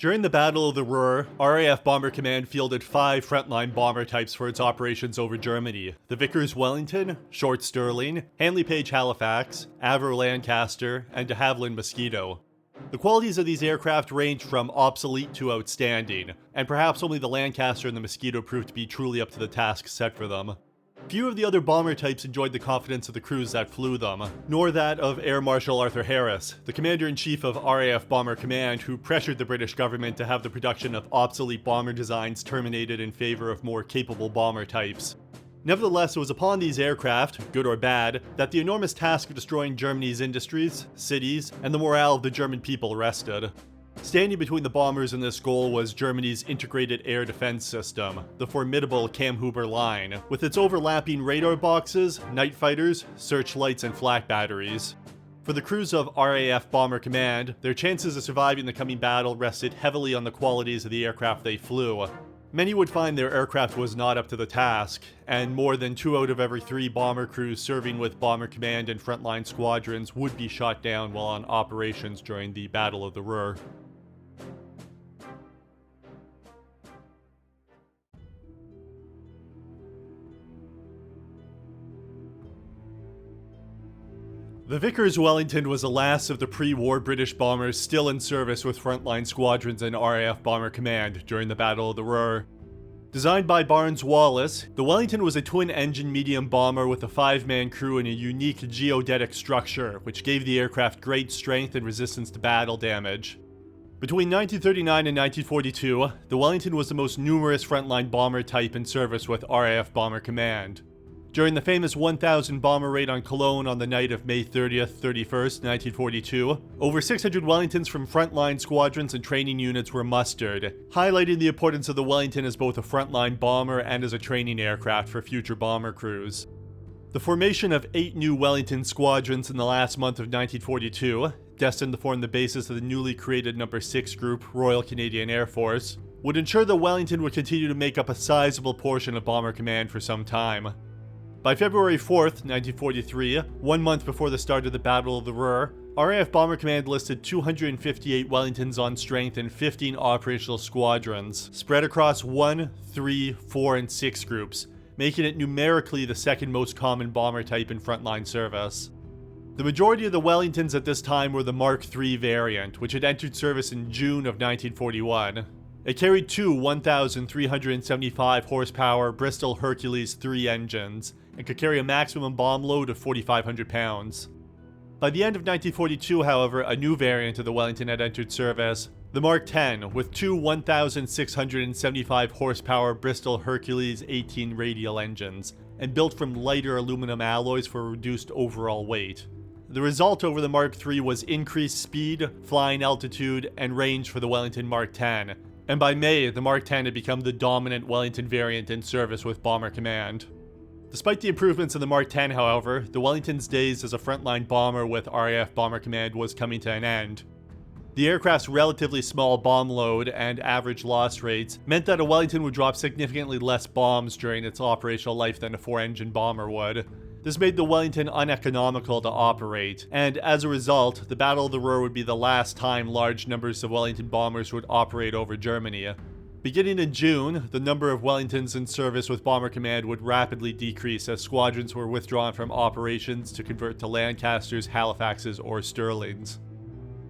During the Battle of the Ruhr, RAF Bomber Command fielded 5 frontline bomber types for its operations over Germany: the Vickers Wellington, short Stirling, Handley Page Halifax, Avro Lancaster, and de Havilland Mosquito. The qualities of these aircraft ranged from obsolete to outstanding, and perhaps only the Lancaster and the Mosquito proved to be truly up to the task set for them. Few of the other bomber types enjoyed the confidence of the crews that flew them, nor that of Air Marshal Arthur Harris, the Commander-in-Chief of RAF Bomber Command, who pressured the British government to have the production of obsolete bomber designs terminated in favor of more capable bomber types. Nevertheless, it was upon these aircraft, good or bad, that the enormous task of destroying Germany's industries, cities, and the morale of the German people rested. Standing between the bombers and this goal was Germany's integrated air defense system, the formidable Kammhuber line, with its overlapping radar boxes, night fighters, searchlights, and flak batteries. For the crews of RAF Bomber Command, their chances of surviving the coming battle rested heavily on the qualities of the aircraft they flew. Many would find their aircraft was not up to the task, and more than 2 out of every 3 bomber crews serving with Bomber Command and frontline squadrons would be shot down while on operations during the Battle of the Ruhr. The Vickers Wellington was the last of the pre-war British bombers still in service with frontline squadrons and RAF Bomber Command during the Battle of the Ruhr. Designed by Barnes-Wallis, the Wellington was a twin-engine medium bomber with a 5-man crew and a unique geodetic structure, which gave the aircraft great strength and resistance to battle damage. Between 1939 and 1942, the Wellington was the most numerous frontline bomber type in service with RAF Bomber Command. During the famous 1,000 bomber raid on Cologne on the night of May 30th, 31st, 1942, over 600 Wellingtons from frontline squadrons and training units were mustered, highlighting the importance of the Wellington as both a frontline bomber and as a training aircraft for future bomber crews. The formation of 8 new Wellington squadrons in the last month of 1942, destined to form the basis of the newly created No. 6 Group, Royal Canadian Air Force, would ensure the Wellington would continue to make up a sizable portion of Bomber Command for some time. By February 4th, 1943, 1 month before the start of the Battle of the Ruhr, RAF Bomber Command listed 258 Wellingtons on strength in 15 operational squadrons, spread across 1, 3, 4, and 6 groups, making it numerically the second most common bomber type in frontline service. The majority of the Wellingtons at this time were the Mark III variant, which had entered service in June of 1941. It carried 2 1,375 horsepower Bristol Hercules 3 engines, and could carry a maximum bomb load of 4,500 pounds. By the end of 1942, however, a new variant of the Wellington had entered service, the Mark X, with 2 1,675 horsepower Bristol Hercules 18 radial engines, and built from lighter aluminum alloys for reduced overall weight. The result over the Mark III was increased speed, flying altitude, and range for the Wellington Mark X, and by May, the Mark X had become the dominant Wellington variant in service with Bomber Command. Despite the improvements in the Mark X, however, the Wellington's days as a frontline bomber with RAF Bomber Command was coming to an end. The aircraft's relatively small bomb load and average loss rates meant that a Wellington would drop significantly less bombs during its operational life than a 4-engine bomber would. This made the Wellington uneconomical to operate, and as a result, the Battle of the Ruhr would be the last time large numbers of Wellington bombers would operate over Germany. Beginning in June, the number of Wellingtons in service with Bomber Command would rapidly decrease as squadrons were withdrawn from operations to convert to Lancasters, Halifaxes, or Stirlings.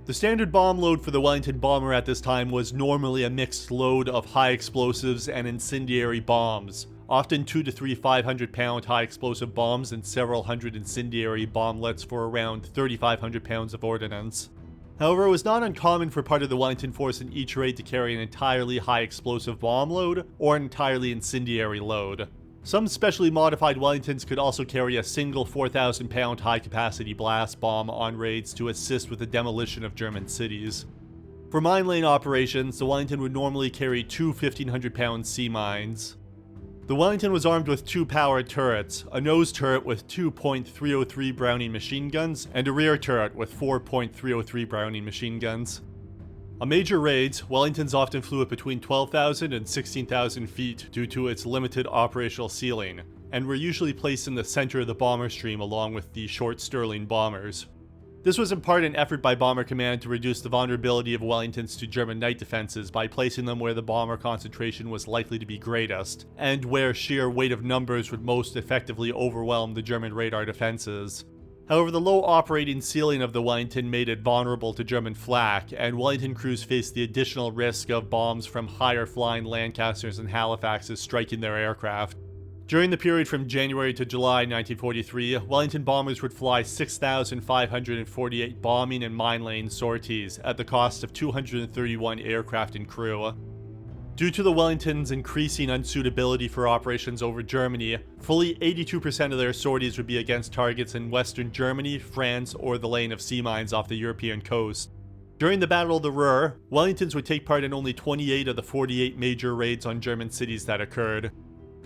The standard bomb load for the Wellington bomber at this time was normally a mixed load of high explosives and incendiary bombs, often 2 to 3 500-pound high explosive bombs and several hundred incendiary bomblets for around 3,500 pounds of ordnance. However, it was not uncommon for part of the Wellington force in each raid to carry an entirely high explosive bomb load or an entirely incendiary load. Some specially modified Wellingtons could also carry a single 4,000-pound high-capacity blast bomb on raids to assist with the demolition of German cities. For mine lane operations, the Wellington would normally carry 2 1,500-pound sea mines. The Wellington was armed with 2 powered turrets, a nose turret with 2.303 Browning machine guns, and a rear turret with 4.303 Browning machine guns. On major raids, Wellingtons often flew at between 12,000 and 16,000 feet due to its limited operational ceiling, and were usually placed in the center of the bomber stream along with the short Stirling bombers. This was in part an effort by Bomber Command to reduce the vulnerability of Wellingtons to German night defenses by placing them where the bomber concentration was likely to be greatest, and where sheer weight of numbers would most effectively overwhelm the German radar defenses. However, the low operating ceiling of the Wellington made it vulnerable to German flak, and Wellington crews faced the additional risk of bombs from higher flying Lancasters and Halifaxes striking their aircraft. During the period from January to July 1943, Wellington bombers would fly 6,548 bombing and mine lane sorties at the cost of 231 aircraft and crew. Due to the Wellington's increasing unsuitability for operations over Germany, fully 82% of their sorties would be against targets in Western Germany, France, or the laying of sea mines off the European coast. During the Battle of the Ruhr, Wellingtons would take part in only 28 of the 48 major raids on German cities that occurred.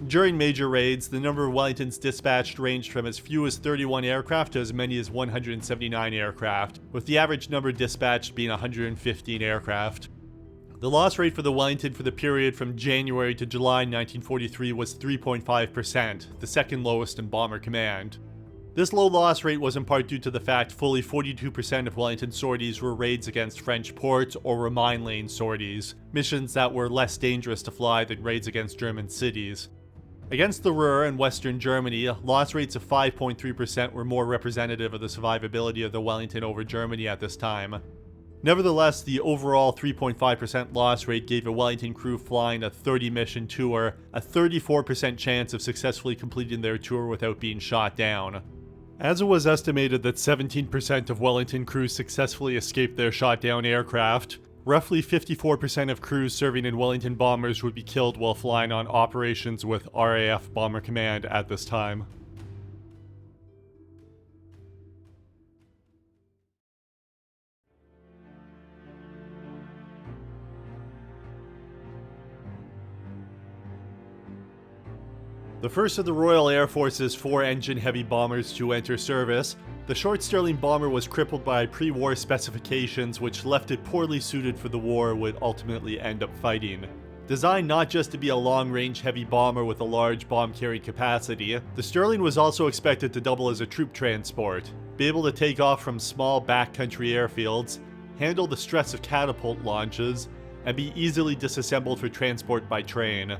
During major raids, the number of Wellingtons dispatched ranged from as few as 31 aircraft to as many as 179 aircraft, with the average number dispatched being 115 aircraft. The loss rate for the Wellington for the period from January to July 1943 was 3.5%, the second lowest in Bomber Command. This low loss rate was in part due to the fact fully 42% of Wellington sorties were raids against French ports or were mine lane sorties, missions that were less dangerous to fly than raids against German cities. Against the Ruhr and Western Germany, loss rates of 5.3% were more representative of the survivability of the Wellington over Germany at this time. Nevertheless, the overall 3.5% loss rate gave a Wellington crew flying a 30-mission tour a 34% chance of successfully completing their tour without being shot down. As it was estimated that 17% of Wellington crews successfully escaped their shot-down aircraft, roughly 54% of crews serving in Wellington bombers would be killed while flying on operations with RAF Bomber Command at this time. The first of the Royal Air Force's 4-engine heavy bombers to enter service, the short Stirling bomber was crippled by pre-war specifications which left it poorly suited for the war it would ultimately end up fighting. Designed not just to be a long-range heavy bomber with a large bomb-carrying capacity, the Stirling was also expected to double as a troop transport, be able to take off from small backcountry airfields, handle the stress of catapult launches, and be easily disassembled for transport by train.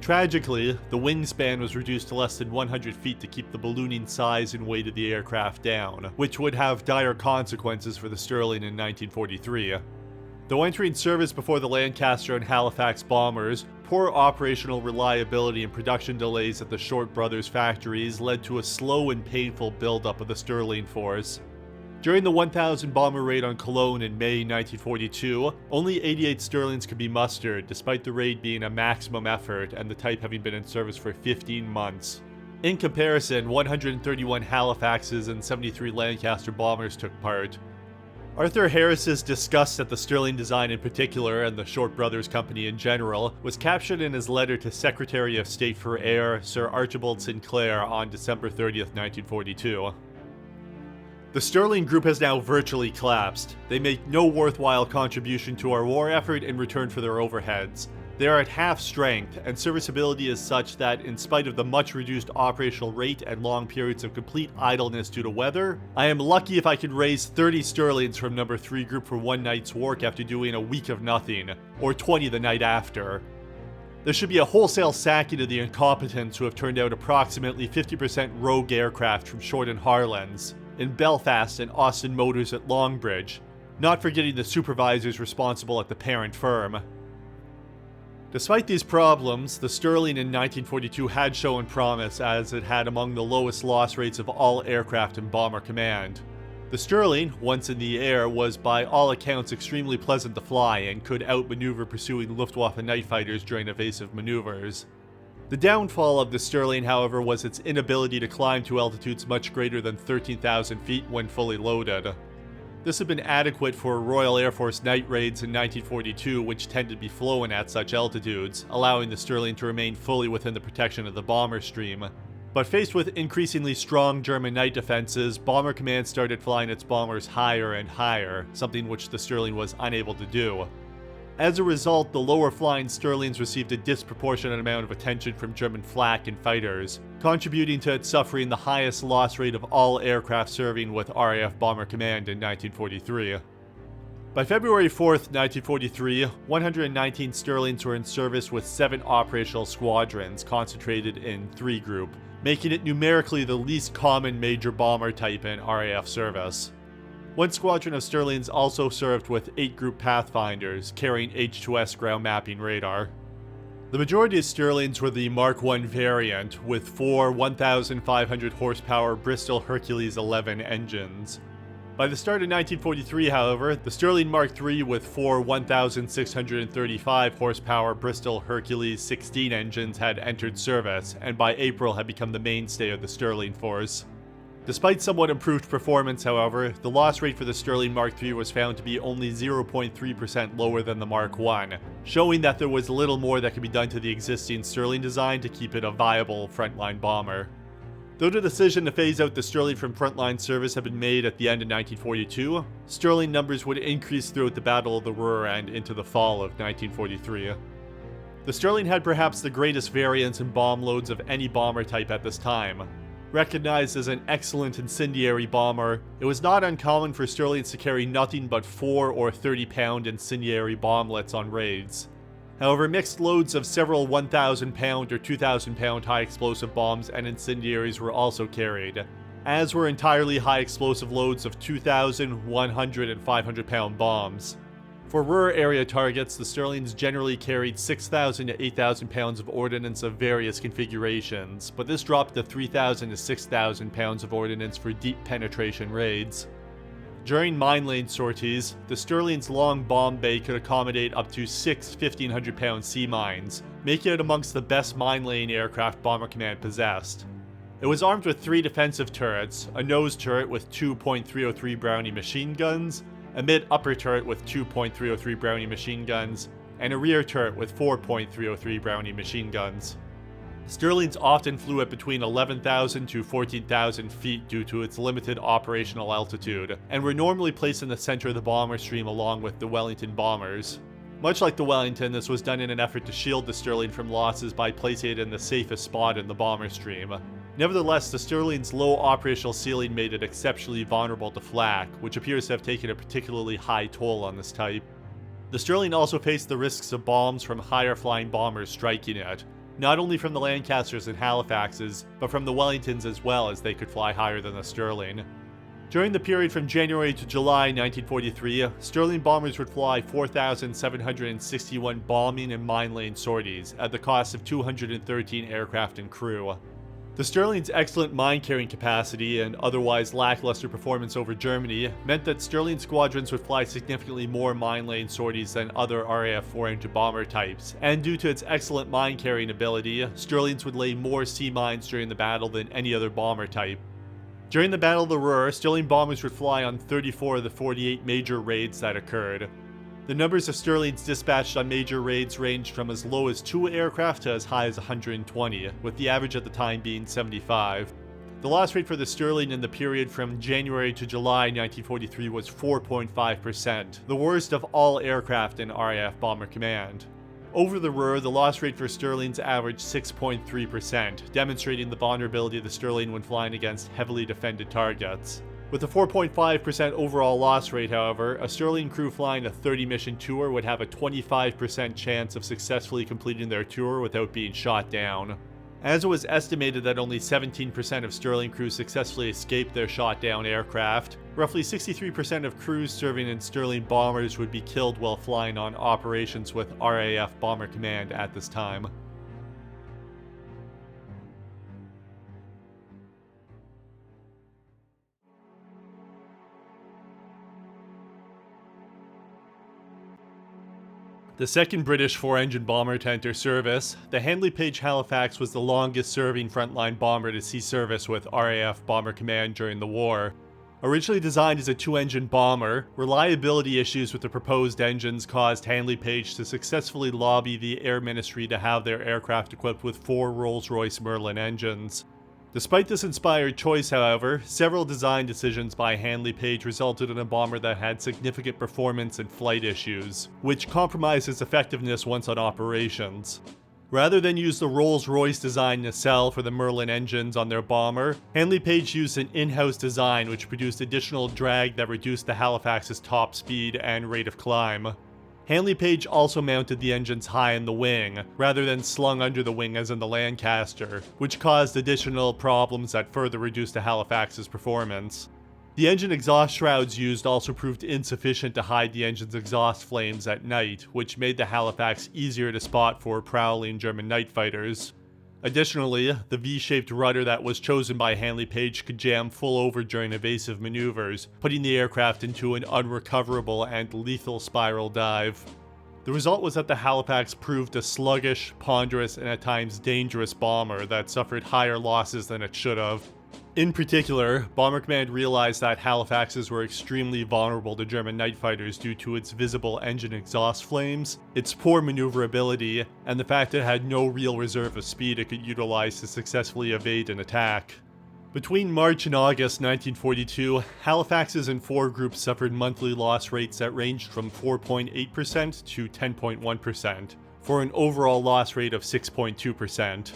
Tragically, the wingspan was reduced to less than 100 feet to keep the ballooning size and weight of the aircraft down, which would have dire consequences for the Stirling in 1943. Though entering service before the Lancaster and Halifax bombers, poor operational reliability and production delays at the Short Brothers factories led to a slow and painful buildup of the Stirling force. During the 1,000 bomber raid on Cologne in May 1942, only 88 Stirlings could be mustered, despite the raid being a maximum effort and the type having been in service for 15 months. In comparison, 131 Halifaxes and 73 Lancaster bombers took part. Arthur Harris's disgust at the Stirling design in particular, and the Short Brothers Company in general, was captured in his letter to Secretary of State for Air, Sir Archibald Sinclair, on December 30th, 1942. The Stirling group has now virtually collapsed. They make no worthwhile contribution to our war effort in return for their overheads. They are at half strength, and serviceability is such that, in spite of the much reduced operational rate and long periods of complete idleness due to weather, I am lucky if I can raise 30 Stirlings from number 3 group for one night's work after doing a week of nothing, or 20 the night after. There should be a wholesale sacking of the incompetents who have turned out approximately 50% rogue aircraft from Short and Harlands, in Belfast and Austin Motors at Longbridge, not forgetting the supervisors responsible at the parent firm. Despite these problems, the Stirling in 1942 had shown promise, as it had among the lowest loss rates of all aircraft in Bomber Command. The Stirling, once in the air, was by all accounts extremely pleasant to fly and could outmaneuver pursuing Luftwaffe night fighters during evasive maneuvers. The downfall of the Stirling, however, was its inability to climb to altitudes much greater than 13,000 feet when fully loaded. This had been adequate for Royal Air Force night raids in 1942, which tended to be flown at such altitudes, allowing the Stirling to remain fully within the protection of the bomber stream. But faced with increasingly strong German night defenses, Bomber Command started flying its bombers higher and higher, something which the Stirling was unable to do. As a result, the lower flying Stirlings received a disproportionate amount of attention from German flak and fighters, contributing to it suffering the highest loss rate of all aircraft serving with RAF Bomber Command in 1943. By February 4th, 1943, 119 Stirlings were in service with 7 operational squadrons concentrated in 3 Group, making it numerically the least common major bomber type in RAF service. One squadron of Stirlings also served with 8 Group Pathfinders, carrying H2S ground mapping radar. The majority of Stirlings were the Mark I variant, with 4 1,500 horsepower Bristol Hercules 11 engines. By the start of 1943, however, the Stirling Mark III with 4 1,635 horsepower Bristol Hercules 16 engines had entered service, and by April had become the mainstay of the Stirling force. Despite somewhat improved performance, however, the loss rate for the Stirling Mark III was found to be only 0.3% lower than the Mark I, showing that there was little more that could be done to the existing Stirling design to keep it a viable frontline bomber. Though the decision to phase out the Stirling from frontline service had been made at the end of 1942, Stirling numbers would increase throughout the Battle of the Ruhr and into the fall of 1943. The Stirling had perhaps the greatest variance in bomb loads of any bomber type at this time. Recognized as an excellent incendiary bomber, it was not uncommon for Stirlings to carry nothing but 4 or 30-pound incendiary bomblets on raids. However, mixed loads of several 1,000-pound or 2,000-pound high-explosive bombs and incendiaries were also carried, as were entirely high-explosive loads of 2,000, 100, and 500-pound bombs. For Ruhr area targets, the Stirlings generally carried 6,000 to 8,000 pounds of ordnance of various configurations, but this dropped to 3,000 to 6,000 pounds of ordnance for deep penetration raids. During mine lane sorties, the Stirling's long bomb bay could accommodate up to 6 1,500-pound sea mines, making it amongst the best mine laying aircraft Bomber Command possessed. It was armed with 3 defensive turrets, a nose turret with 2 .303 Brownie machine guns, a mid-upper turret with 2 .303 Brownie machine guns, and a rear turret with 4 .303 Brownie machine guns. Stirlings often flew at between 11,000 to 14,000 feet due to its limited operational altitude, and were normally placed in the center of the bomber stream along with the Wellington bombers. Much like the Wellington, this was done in an effort to shield the Stirling from losses by placing it in the safest spot in the bomber stream. Nevertheless, the Stirling's low operational ceiling made it exceptionally vulnerable to flak, which appears to have taken a particularly high toll on this type. The Stirling also faced the risks of bombs from higher flying bombers striking it, not only from the Lancasters and Halifaxes, but from the Wellingtons as well, as they could fly higher than the Stirling. During the period from January to July 1943, Stirling bombers would fly 4,761 bombing and mine lane sorties at the cost of 213 aircraft and crew. The Stirling's excellent mine-carrying capacity and otherwise lackluster performance over Germany meant that Stirling squadrons would fly significantly more mine lane sorties than other RAF 4-engine bomber types, and due to its excellent mine-carrying ability, Stirlings would lay more sea mines during the battle than any other bomber type. During the Battle of the Ruhr, Stirling bombers would fly on 34 of the 48 major raids that occurred. The numbers of Stirlings dispatched on major raids ranged from as low as 2 aircraft to as high as 120, with the average at the time being 75. The loss rate for the Stirling in the period from January to July 1943 was 4.5%, the worst of all aircraft in RAF Bomber Command. Over the Ruhr, the loss rate for Stirlings averaged 6.3%, demonstrating the vulnerability of the Stirling when flying against heavily defended targets. With a 4.5% overall loss rate, however, a Stirling crew flying a 30-mission tour would have a 25% chance of successfully completing their tour without being shot down. As it was estimated that only 17% of Stirling crews successfully escaped their shot-down aircraft, roughly 63% of crews serving in Stirling bombers would be killed while flying on operations with RAF Bomber Command at this time. The second British 4-engine bomber to enter service, the Handley Page Halifax was the longest-serving frontline bomber to see service with RAF Bomber Command during the war. Originally designed as a 2-engine bomber, reliability issues with the proposed engines caused Handley Page to successfully lobby the Air Ministry to have their aircraft equipped with 4 Rolls-Royce Merlin engines. Despite this inspired choice, however, several design decisions by Handley Page resulted in a bomber that had significant performance and flight issues, which compromised its effectiveness once on operations. Rather than use the Rolls-Royce design nacelle for the Merlin engines on their bomber, Handley Page used an in-house design which produced additional drag that reduced the Halifax's top speed and rate of climb. Handley Page also mounted the engines high in the wing, rather than slung under the wing as in the Lancaster, which caused additional problems that further reduced the Halifax's performance. The engine exhaust shrouds used also proved insufficient to hide the engine's exhaust flames at night, which made the Halifax easier to spot for prowling German night fighters. Additionally, the V-shaped rudder that was chosen by Handley Page could jam full over during evasive maneuvers, putting the aircraft into an unrecoverable and lethal spiral dive. The result was that the Halifax proved a sluggish, ponderous, and at times dangerous bomber that suffered higher losses than it should have. In particular, Bomber Command realized that Halifaxes were extremely vulnerable to German night fighters due to its visible engine exhaust flames, its poor maneuverability, and the fact it had no real reserve of speed it could utilize to successfully evade an attack. Between March and August 1942, Halifaxes in 4 groups suffered monthly loss rates that ranged from 4.8% to 10.1%, for an overall loss rate of 6.2%.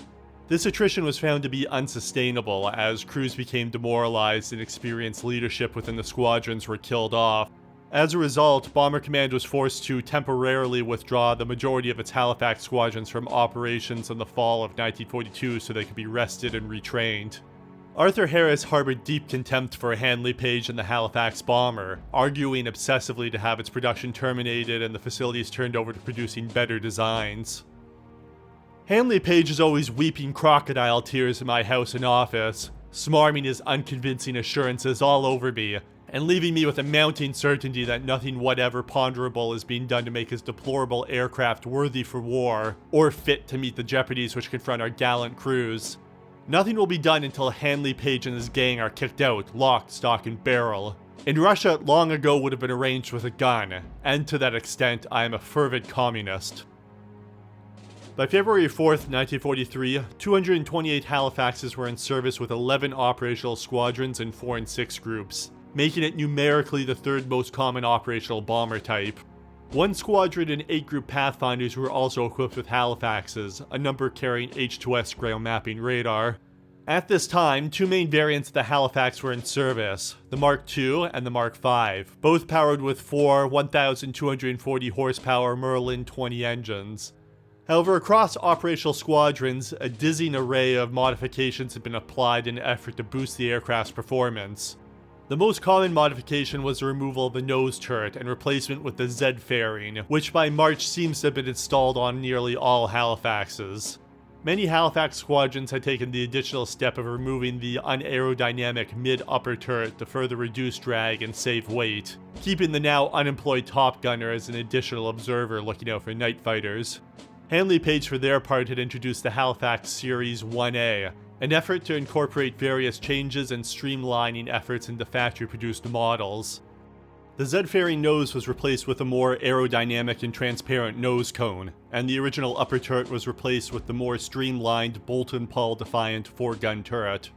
This attrition was found to be unsustainable as crews became demoralized and experienced leadership within the squadrons were killed off. As a result, Bomber Command was forced to temporarily withdraw the majority of its Halifax squadrons from operations in the fall of 1942 so they could be rested and retrained. Arthur Harris harbored deep contempt for Handley Page and the Halifax bomber, arguing obsessively to have its production terminated and the facilities turned over to producing better designs. Handley Page is always weeping crocodile tears in my house and office, smarming his unconvincing assurances all over me, and leaving me with a mounting certainty that nothing whatever ponderable is being done to make his deplorable aircraft worthy for war, or fit to meet the jeopardies which confront our gallant crews. Nothing will be done until Handley Page and his gang are kicked out, lock, stock, and barrel. In Russia, long ago would have been arranged with a gun, and to that extent, I am a fervid communist. By February 4th, 1943, 228 Halifaxes were in service with 11 operational squadrons in 4 and 6 groups, making it numerically the 3rd most common operational bomber type. 1 squadron and 8 group Pathfinders were also equipped with Halifaxes, a number carrying H2S ground mapping radar. At this time, 2 main variants of the Halifax were in service, the Mark II and the Mark V, both powered with 4 1,240 horsepower Merlin 20 engines. However, across operational squadrons, a dizzying array of modifications had been applied in an effort to boost the aircraft's performance. The most common modification was the removal of the nose turret and replacement with the Z-fairing, which by March seems to have been installed on nearly all Halifaxes. Many Halifax squadrons had taken the additional step of removing the unaerodynamic mid-upper turret to further reduce drag and save weight, keeping the now unemployed Top Gunner as an additional observer looking out for night fighters. Handley Page for their part had introduced the Halifax Series 1A, an effort to incorporate various changes and streamlining efforts into factory-produced models. The Z-fairing nose was replaced with a more aerodynamic and transparent nose cone, and the original upper turret was replaced with the more streamlined Boulton-Paul Defiant 4-gun turret.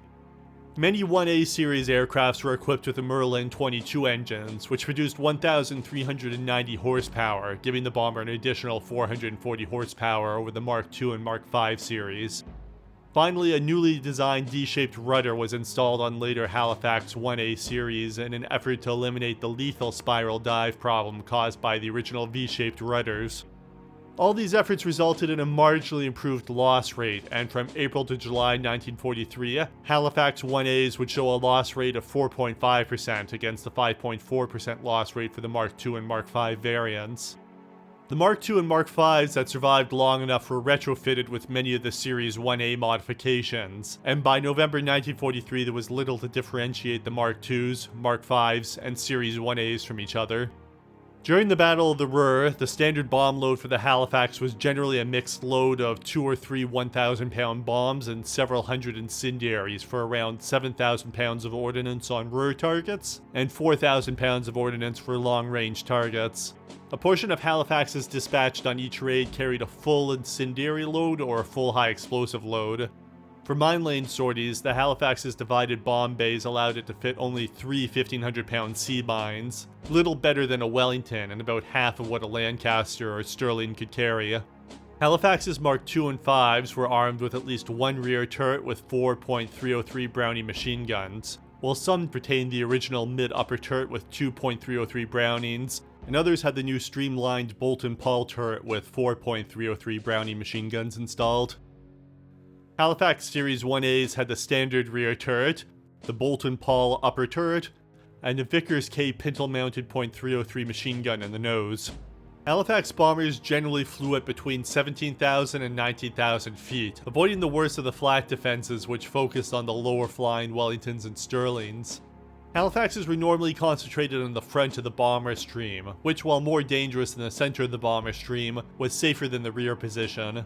Many 1A series aircrafts were equipped with the Merlin 22 engines, which produced 1,390 horsepower, giving the bomber an additional 440 horsepower over the Mark II and Mark V series. Finally, a newly designed D-shaped rudder was installed on later Halifax 1A series in an effort to eliminate the lethal spiral dive problem caused by the original V-shaped rudders. All these efforts resulted in a marginally improved loss rate, and from April to July 1943, Halifax 1As would show a loss rate of 4.5% against the 5.4% loss rate for the Mark II and Mark V variants. The Mark II and Mark Vs that survived long enough were retrofitted with many of the Series 1A modifications, and by November 1943 there was little to differentiate the Mark IIs, Mark Vs, and Series 1As from each other. During the Battle of the Ruhr, the standard bomb load for the Halifax was generally a mixed load of 2 or 3 1,000-pound bombs and several hundred incendiaries for around 7,000 pounds of ordnance on Ruhr targets, and 4,000 pounds of ordnance for long-range targets. A portion of Halifaxes dispatched on each raid carried a full incendiary load or a full high explosive load. For mine lane sorties, the Halifax's divided bomb bays allowed it to fit only 3 1,500-pound sea mines, little better than a Wellington and about half of what a Lancaster or Stirling could carry. Halifax's Mark II and 5s were armed with at least one rear turret with 4.303 Brownie machine guns, while some retained the original mid-upper turret with 2.303 Brownings, and others had the new streamlined bolt and pawl turret with 4.303 Brownie machine guns installed. Halifax Series 1As had the standard rear turret, the bolt and pawl upper turret, and a Vickers K pintle-mounted .303 machine gun in the nose. Halifax bombers generally flew at between 17,000 and 19,000 feet, avoiding the worst of the flak defenses which focused on the lower-flying Wellingtons and Stirlings. Halifaxes were normally concentrated on the front of the bomber stream, which, while more dangerous than the center of the bomber stream, was safer than the rear position.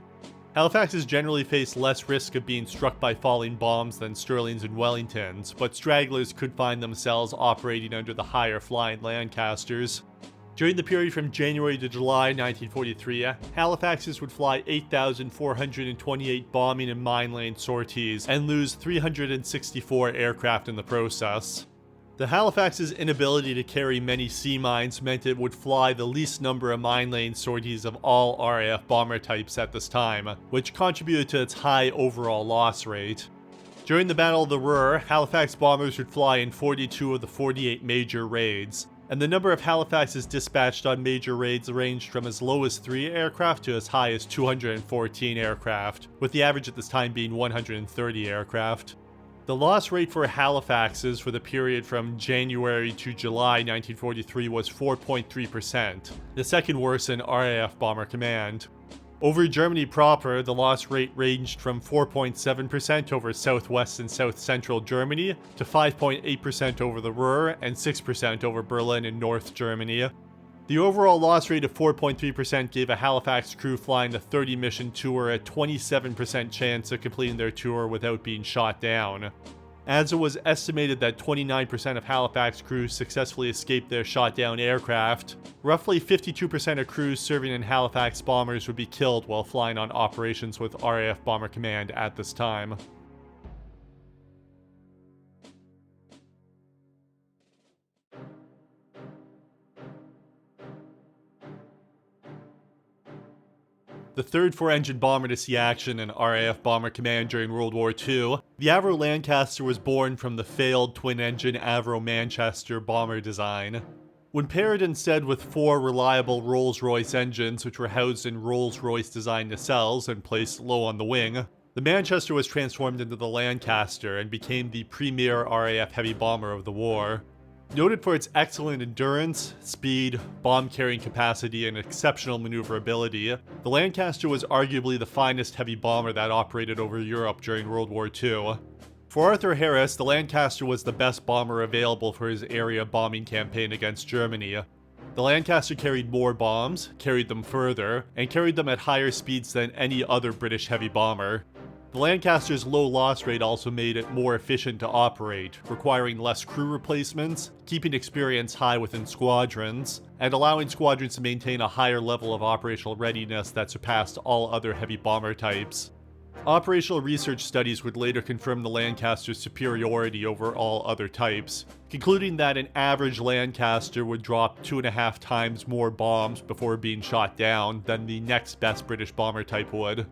Halifaxes generally faced less risk of being struck by falling bombs than Stirlings and Wellingtons, but stragglers could find themselves operating under the higher flying Lancasters. During the period from January to July 1943, Halifaxes would fly 8,428 bombing and mine lane sorties and lose 364 aircraft in the process. The Halifax's inability to carry many sea mines meant it would fly the least number of mine lane sorties of all RAF bomber types at this time, which contributed to its high overall loss rate. During the Battle of the Ruhr, Halifax bombers would fly in 42 of the 48 major raids, and the number of Halifaxes dispatched on major raids ranged from as low as 3 aircraft to as high as 214 aircraft, with the average at this time being 130 aircraft. The loss rate for Halifaxes for the period from January to July 1943 was 4.3%, the second worst in RAF Bomber Command. Over Germany proper, the loss rate ranged from 4.7% over southwest and south-central Germany to 5.8% over the Ruhr and 6% over Berlin and North Germany. The overall loss rate of 4.3% gave a Halifax crew flying the 30-mission tour a 27% chance of completing their tour without being shot down. As it was estimated that 29% of Halifax crews successfully escaped their shot-down aircraft, roughly 52% of crews serving in Halifax bombers would be killed while flying on operations with RAF Bomber Command at this time. The third 4-engine bomber to see action in RAF Bomber Command during World War II, the Avro Lancaster was born from the failed twin-engine Avro Manchester bomber design. When paired instead with 4 reliable Rolls-Royce engines which were housed in Rolls-Royce designed nacelles and placed low on the wing, the Manchester was transformed into the Lancaster and became the premier RAF heavy bomber of the war. Noted for its excellent endurance, speed, bomb-carrying capacity, and exceptional maneuverability, the Lancaster was arguably the finest heavy bomber that operated over Europe during World War II. For Arthur Harris, the Lancaster was the best bomber available for his area bombing campaign against Germany. The Lancaster carried more bombs, carried them further, and carried them at higher speeds than any other British heavy bomber. The Lancaster's low loss rate also made it more efficient to operate, requiring less crew replacements, keeping experience high within squadrons, and allowing squadrons to maintain a higher level of operational readiness that surpassed all other heavy bomber types. Operational research studies would later confirm the Lancaster's superiority over all other types, concluding that an average Lancaster would drop 2.5 times more bombs before being shot down than the next best British bomber type would.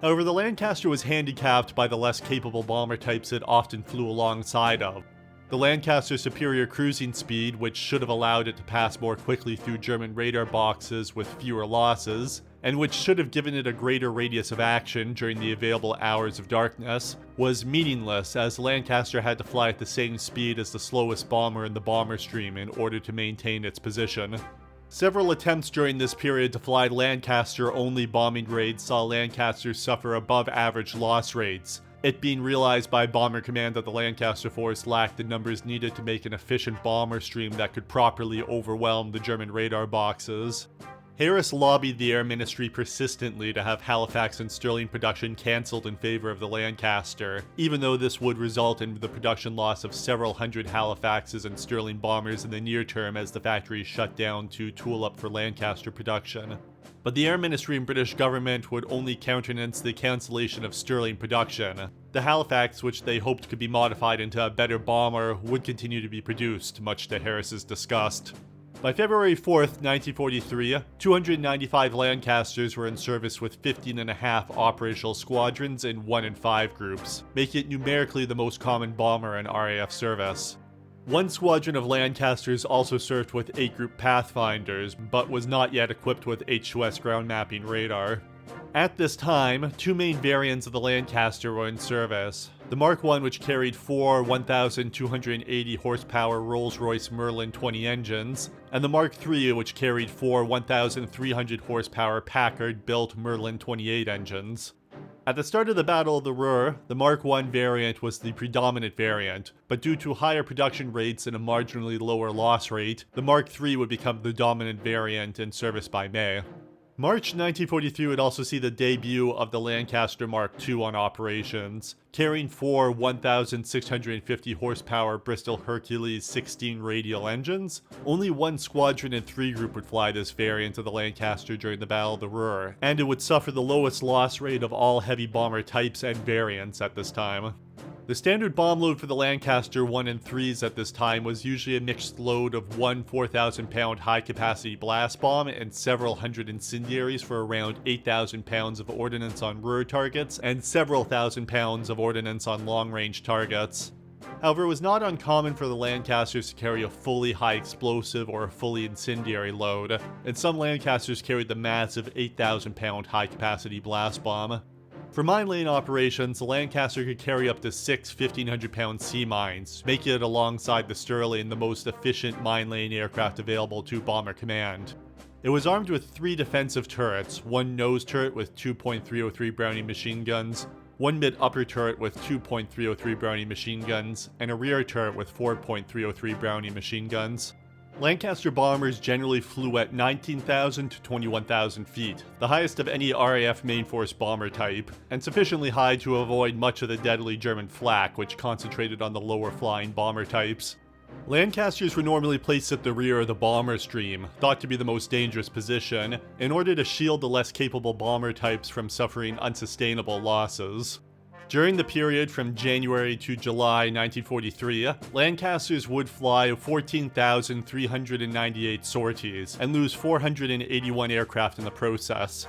However, the Lancaster was handicapped by the less capable bomber types it often flew alongside of. The Lancaster's superior cruising speed, which should have allowed it to pass more quickly through German radar boxes with fewer losses, and which should have given it a greater radius of action during the available hours of darkness, was meaningless as Lancaster had to fly at the same speed as the slowest bomber in the bomber stream in order to maintain its position. Several attempts during this period to fly Lancaster-only bombing raids saw Lancasters suffer above-average loss rates, it being realized by Bomber Command that the Lancaster force lacked the numbers needed to make an efficient bomber stream that could properly overwhelm the German radar boxes. Harris lobbied the Air Ministry persistently to have Halifax and Stirling production cancelled in favor of the Lancaster, even though this would result in the production loss of several hundred Halifaxes and Stirling bombers in the near term as the factories shut down to tool up for Lancaster production. But the Air Ministry and British government would only countenance the cancellation of Stirling production. The Halifax, which they hoped could be modified into a better bomber, would continue to be produced, much to Harris's disgust. By February 4th, 1943, 295 Lancasters were in service with 15.5 operational squadrons in 1 and 5 groups, making it numerically the most common bomber in RAF service. One squadron of Lancasters also served with 8-group Pathfinders, but was not yet equipped with H2S ground mapping radar. At this time, 2 main variants of the Lancaster were in service. The Mark I, which carried 4 1,280 horsepower Rolls-Royce Merlin 20 engines, and the Mark III, which carried 4 1,300 horsepower Packard-built Merlin 28 engines. At the start of the Battle of the Ruhr, the Mark I variant was the predominant variant, but due to higher production rates and a marginally lower loss rate, the Mark III would become the dominant variant in service by May. March 1943 would also see the debut of the Lancaster Mark II on operations. Carrying 4 1,650 horsepower Bristol Hercules 16 radial engines, only one squadron and 3 group would fly this variant of the Lancaster during the Battle of the Ruhr, and it would suffer the lowest loss rate of all heavy bomber types and variants at this time. The standard bomb load for the Lancaster 1 and 3s at this time was usually a mixed load of one 4,000-pound high-capacity blast bomb and several hundred incendiaries for around 8,000 pounds of ordnance on Ruhr targets and several thousand pounds of ordnance on long-range targets. However, it was not uncommon for the Lancasters to carry a fully high-explosive or a fully incendiary load, and some Lancasters carried the massive 8,000-pound high-capacity blast bomb. For mine lane operations, the Lancaster could carry up to 6 1,500-pound sea mines, making it alongside the Stirling the most efficient mine lane aircraft available to Bomber Command. It was armed with 3 defensive turrets, one nose turret with 2.303 Browning machine guns, one mid-upper turret with 2.303 Browning machine guns, and a rear turret with 4.303 Browning machine guns. Lancaster bombers generally flew at 19,000 to 21,000 feet, the highest of any RAF main force bomber type, and sufficiently high to avoid much of the deadly German flak, which concentrated on the lower flying bomber types. Lancasters were normally placed at the rear of the bomber stream, thought to be the most dangerous position, in order to shield the less capable bomber types from suffering unsustainable losses. During the period from January to July 1943, Lancasters would fly 14,398 sorties and lose 481 aircraft in the process.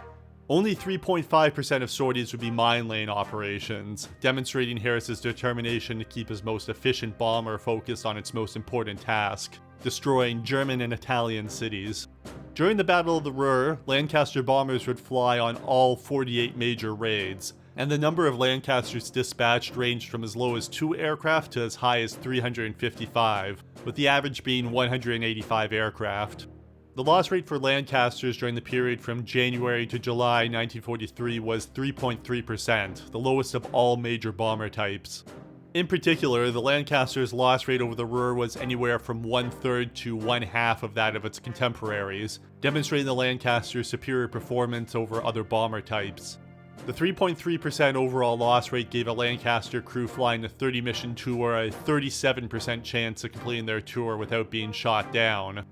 Only 3.5% of sorties would be mine lane operations, demonstrating Harris's determination to keep his most efficient bomber focused on its most important task, destroying German and Italian cities. During the Battle of the Ruhr, Lancaster bombers would fly on all 48 major raids, and the number of Lancasters dispatched ranged from as low as 2 aircraft to as high as 355, with the average being 185 aircraft. The loss rate for Lancasters during the period from January to July 1943 was 3.3%, the lowest of all major bomber types. In particular, the Lancaster's loss rate over the Ruhr was anywhere from 1/3 to 1/2 of that of its contemporaries, demonstrating the Lancaster's superior performance over other bomber types. The 3.3% overall loss rate gave a Lancaster crew flying a 30-mission tour a 37% chance of completing their tour without being shot down.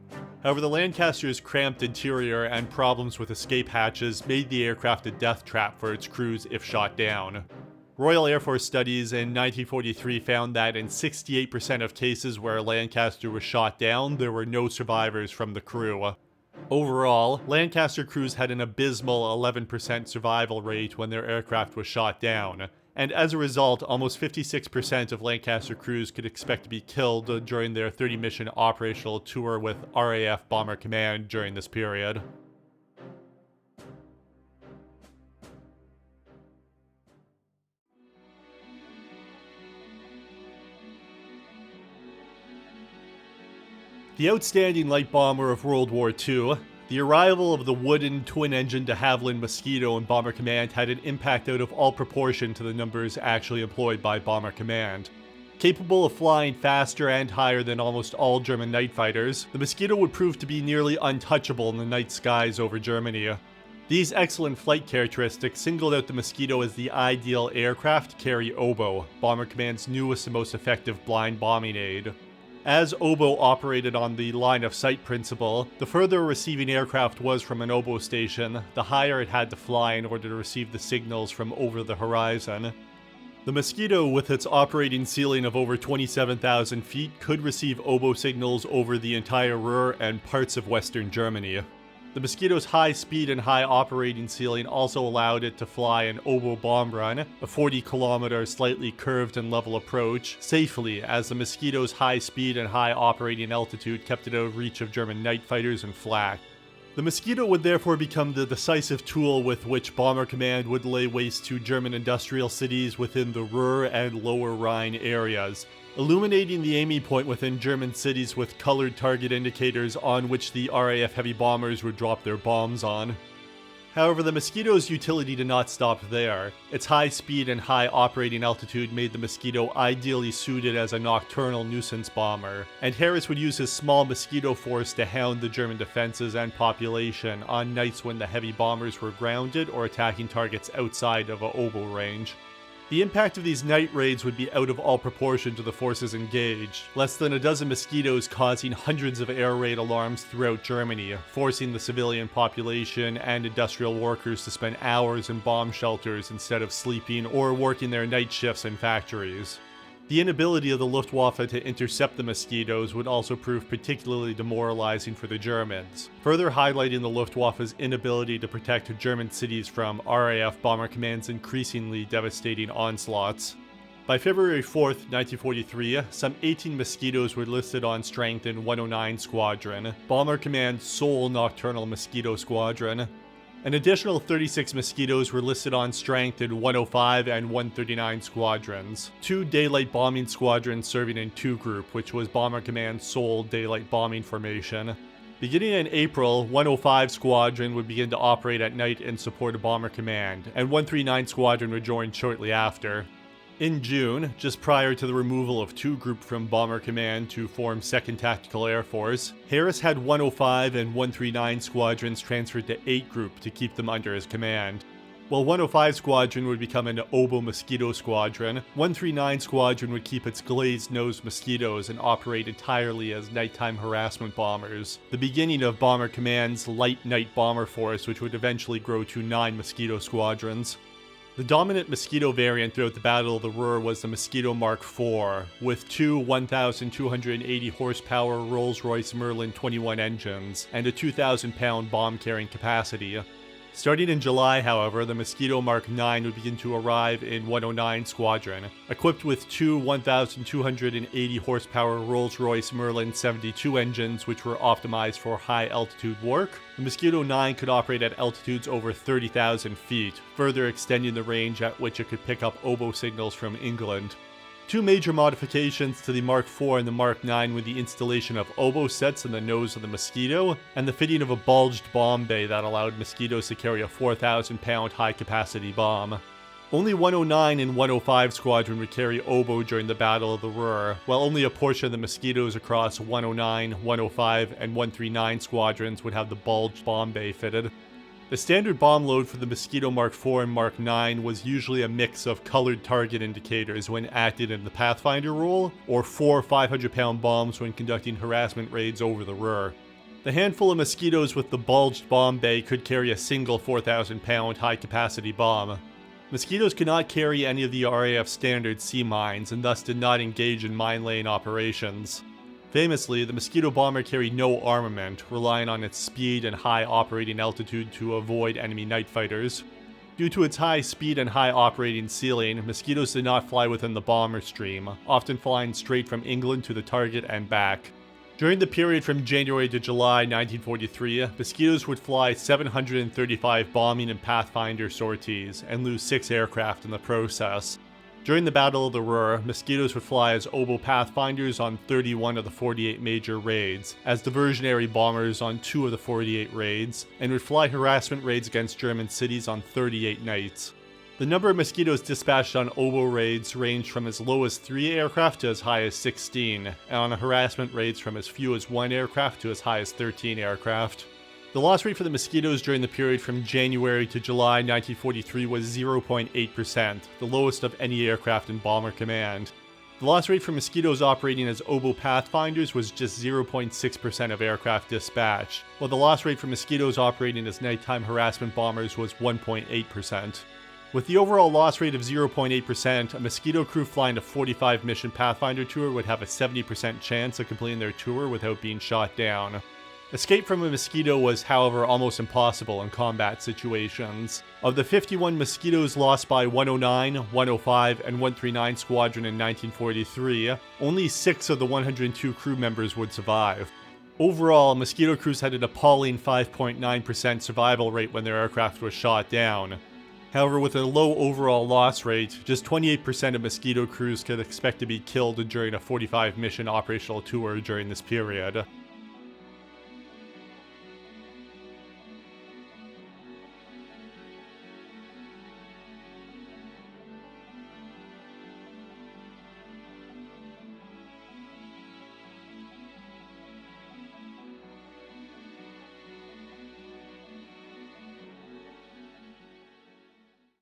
However, the Lancaster's cramped interior and problems with escape hatches made the aircraft a death trap for its crews if shot down. Royal Air Force studies in 1943 found that in 68% of cases where a Lancaster was shot down, there were no survivors from the crew. Overall, Lancaster crews had an abysmal 11% survival rate when their aircraft was shot down, and as a result, almost 56% of Lancaster crews could expect to be killed during their 30-mission operational tour with RAF Bomber Command during this period. The outstanding light bomber of World War II, the arrival of the wooden twin-engine de Havilland Mosquito in Bomber Command had an impact out of all proportion to the numbers actually employed by Bomber Command. Capable of flying faster and higher than almost all German night fighters, the Mosquito would prove to be nearly untouchable in the night skies over Germany. These excellent flight characteristics singled out the Mosquito as the ideal aircraft to carry oboe, Bomber Command's newest and most effective blind bombing aid. As oboe operated on the line of sight principle, the further a receiving aircraft was from an oboe station, the higher it had to fly in order to receive the signals from over the horizon. The Mosquito, with its operating ceiling of over 27,000 feet, could receive oboe signals over the entire Ruhr and parts of Western Germany. The Mosquito's high speed and high operating ceiling also allowed it to fly an oboe bomb run, a 40-kilometer slightly curved and level approach, safely, as the Mosquito's high speed and high operating altitude kept it out of reach of German night fighters and flak. The Mosquito would therefore become the decisive tool with which Bomber Command would lay waste to German industrial cities within the Ruhr and Lower Rhine areas, illuminating the aiming point within German cities with colored target indicators on which the RAF heavy bombers would drop their bombs on. However, the Mosquito's utility did not stop there. Its high speed and high operating altitude made the Mosquito ideally suited as a nocturnal nuisance bomber, and Harris would use his small Mosquito force to hound the German defenses and population on nights when the heavy bombers were grounded or attacking targets outside of a oboe range. The impact of these night raids would be out of all proportion to the forces engaged, less than a dozen Mosquitoes causing hundreds of air raid alarms throughout Germany, forcing the civilian population and industrial workers to spend hours in bomb shelters instead of sleeping or working their night shifts in factories. The inability of the Luftwaffe to intercept the Mosquitoes would also prove particularly demoralizing for the Germans, further highlighting the Luftwaffe's inability to protect German cities from RAF Bomber Command's increasingly devastating onslaughts. By February 4th, 1943, some 18 Mosquitoes were listed on strength in 109 Squadron, Bomber Command's sole nocturnal Mosquito squadron. An additional 36 Mosquitoes were listed on strength in 105 and 139 squadrons, two daylight bombing squadrons serving in 2 Group, which was Bomber Command's sole daylight bombing formation. Beginning in April, 105 Squadron would begin to operate at night in support of Bomber Command, and 139 Squadron would join shortly after. In June, just prior to the removal of 2 Group from Bomber Command to form 2nd Tactical Air Force, Harris had 105 and 139 squadrons transferred to 8 Group to keep them under his command. While 105 Squadron would become an oboe Mosquito squadron, 139 Squadron would keep its glazed-nosed Mosquitoes and operate entirely as nighttime harassment bombers, the beginning of Bomber Command's light night bomber force, which would eventually grow to 9 Mosquito squadrons. The dominant Mosquito variant throughout the Battle of the Ruhr was the Mosquito Mark IV, with 2 1,280 horsepower Rolls-Royce Merlin 21 engines and a 2,000-pound bomb-carrying capacity. Starting in July, however, the Mosquito Mark IX would begin to arrive in 109 Squadron, equipped with 2 1,280 horsepower Rolls-Royce Merlin 72 engines which were optimized for high-altitude work. The Mosquito IX could operate at altitudes over 30,000 feet, further extending the range at which it could pick up oboe signals from England. 2 major modifications to the Mark IV and the Mark IX were the installation of oboe sets in the nose of the Mosquito, and the fitting of a bulged bomb bay that allowed Mosquitoes to carry a 4,000-pound high-capacity bomb. Only 109 and 105 Squadron would carry oboe during the Battle of the Ruhr, while only a portion of the Mosquitoes across 109, 105, and 139 Squadrons would have the bulged bomb bay fitted. The standard bomb load for the Mosquito Mark IV and Mark IX was usually a mix of colored target indicators when acted in the Pathfinder role, or 4 500-pound bombs when conducting harassment raids over the Ruhr. The handful of Mosquitoes with the bulged bomb bay could carry a single 4,000-pound high-capacity bomb. Mosquitoes could not carry any of the RAF standard sea mines and thus did not engage in mine-laying operations. Famously, the Mosquito bomber carried no armament, relying on its speed and high operating altitude to avoid enemy night fighters. Due to its high speed and high operating ceiling, Mosquitoes did not fly within the bomber stream, often flying straight from England to the target and back. During the period from January to July 1943, Mosquitoes would fly 735 bombing and Pathfinder sorties, and lose 6 aircraft in the process. During the Battle of the Ruhr, Mosquitoes would fly as oboe Pathfinders on 31 of the 48 major raids, as diversionary bombers on 2 of the 48 raids, and would fly harassment raids against German cities on 38 nights. The number of Mosquitoes dispatched on oboe raids ranged from as low as 3 aircraft to as high as 16, and on harassment raids from as few as 1 aircraft to as high as 13 aircraft. The loss rate for the Mosquitoes during the period from January to July 1943 was 0.8%, the lowest of any aircraft in Bomber Command. The loss rate for Mosquitoes operating as oboe pathfinders was just 0.6% of aircraft dispatch, while the loss rate for Mosquitoes operating as nighttime harassment bombers was 1.8%. With the overall loss rate of 0.8%, a Mosquito crew flying a 45 mission Pathfinder tour would have a 70% chance of completing their tour without being shot down. Escape from a Mosquito was, however, almost impossible in combat situations. Of the 51 Mosquitoes lost by 109, 105, and 139 Squadron in 1943, only 6 of the 102 crew members would survive. Overall, Mosquito crews had an appalling 5.9% survival rate when their aircraft was shot down. However, with a low overall loss rate, just 28% of Mosquito crews could expect to be killed during a 45 mission operational tour during this period.